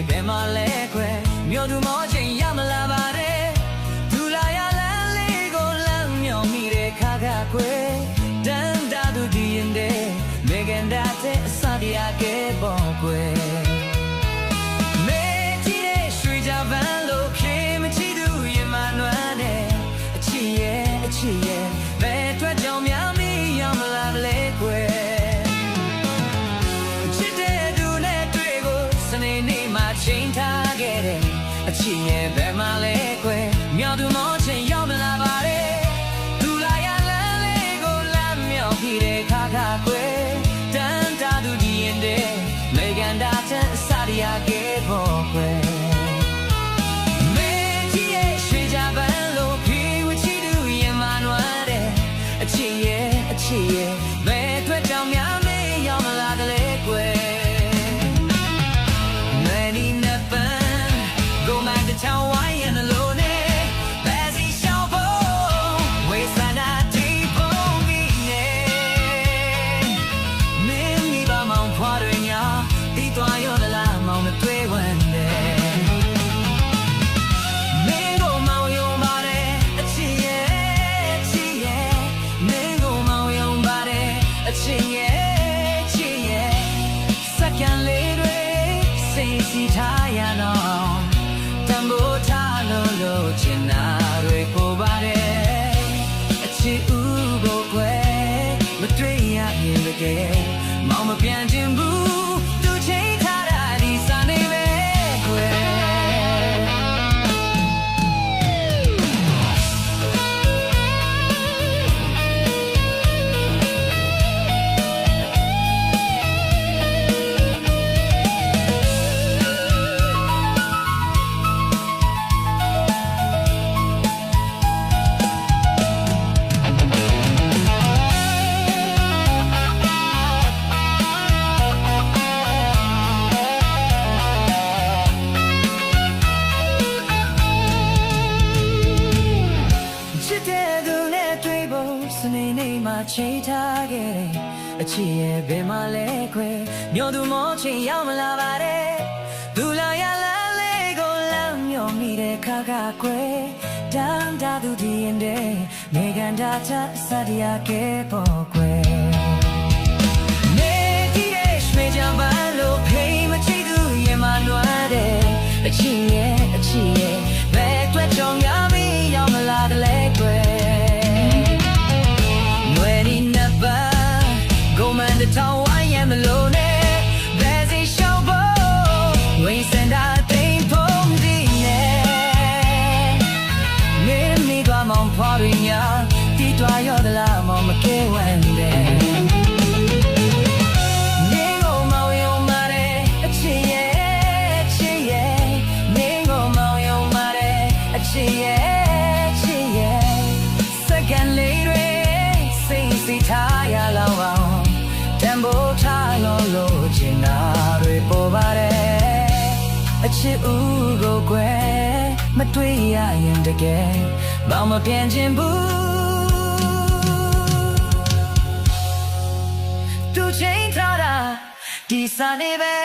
ဘယ်မှာလဲခွဲမြို့သူမောချင်းရမလာပါနဲ့ဒူလာရလမ်းလေးကိုလမ်းမြောင်မိတဲ့ခါကခွဲတန်တာသူဒီရင်တဲ့မေကန်တာတဲ့အစတရားကဲပေါ်ခွဲမေကြည့်တဲ့ရွှေကြပန်းလို့ခေမချီသူရင်မနွမ်းတဲ့အချစ်ရဲ့ဘယ်အတွက်ကြောင့်များမီရမလာလဲခွဲချိန်ထားခဲ့တဲ့အချစ်ရဲ့ဘယ်မှာလဲခွဲမြောက်သူမောချင်းရောက်မလာပါနဲ့ဒူလာရလမ်းလေးကိုလမ်းမြောက်ပြီးတဲ့ခါခါခွဲတန်တာသူဒီရင်တဲ့မေကန်တာတဲ့အစတရားကဲပေါ်ခွဲမေကြီးရဲ့ရွှေကြပန်းလို့ဖြေဝချီသူရင်မနွမ်းတဲ့အချစ်ရဲ့ဘယ်အတွက်ကြောင့်များမေရောက်မလာကလေးခွဲချောင်းဝိုင်းရင်လို့နေဘယ်စီရှောင်းဖို့ဝေးစန္ဒတီးပုံကြီးနေမင်းမိဘမောင်ဖွားတွေညာတီးသွားရောလားမောင်မတွေ့ဝင်တယ်မင်းကိုမောင်ယုံပါတယ်အချစ်ရဲ့မင်းကိုမောင်ယုံပါတယ်အချစ်ရဲ့စက္ကန့်လေးတွေစိတ်စီထားရတော့ချင်နာတွေကိုပါတယ်အချစ်ဦးကိုခွဲမတွေ့ရရင်တကယ်မောင်မပြန်ချင်ဘူးသူချိန်ထားတာဒီစနေပဲခွဲစနေနေ့မှာချိန်ထားခဲ့တဲ့အချစ်ရဲ့ဘယ်မှာလဲခွဲမြို့သူမောချင်းရောက်မလာပါနဲ့ဒူလာရလမ်းလေးကိုလမ်းမြောင်မိတဲ့ခါကခွဲတန်တာသူဒီရင်တဲ့မေကန်တာချစတရားကဲပေါ်ခွဲနေဒီရဲ့ရွှေကြံပန်းလို့ဖိမချီသူရင်မနွမ်းတဲ့အချစ်ရဲ့ဘယ်အတွက်ကြောင့်များမီရောက်မလာတဲ့လဲခွဲတောင်းဝိုင်းရမလို့နဲ့ဘယ်စီရှောင်းဖို့ဝိစန္ဒသိမ့်ဖို့ဒီနဲ့မင်းမိသွားမောင်ဖွားရညာတီးတွားရောသလားမောင်မကဲဝမ်းတဲ့နေကိုမောင်ယုံမာတဲ့အချစ်ရဲ့နေကိုမောင်ယုံမာတဲ့အချစ်ရဲ့စက္ကန့်လေးတွေစိတ်စီထားရလောက်အောင်တန်ဖိုးထားလို့ချင်တာတွေပေါ်ပါတယ်အချစ်ဦးကိုကွယ်မတွေ့ရရင်တကယ်မောင်မပြန်ချင်ဘူးသူချိန်ထားတာဒီစနေပဲ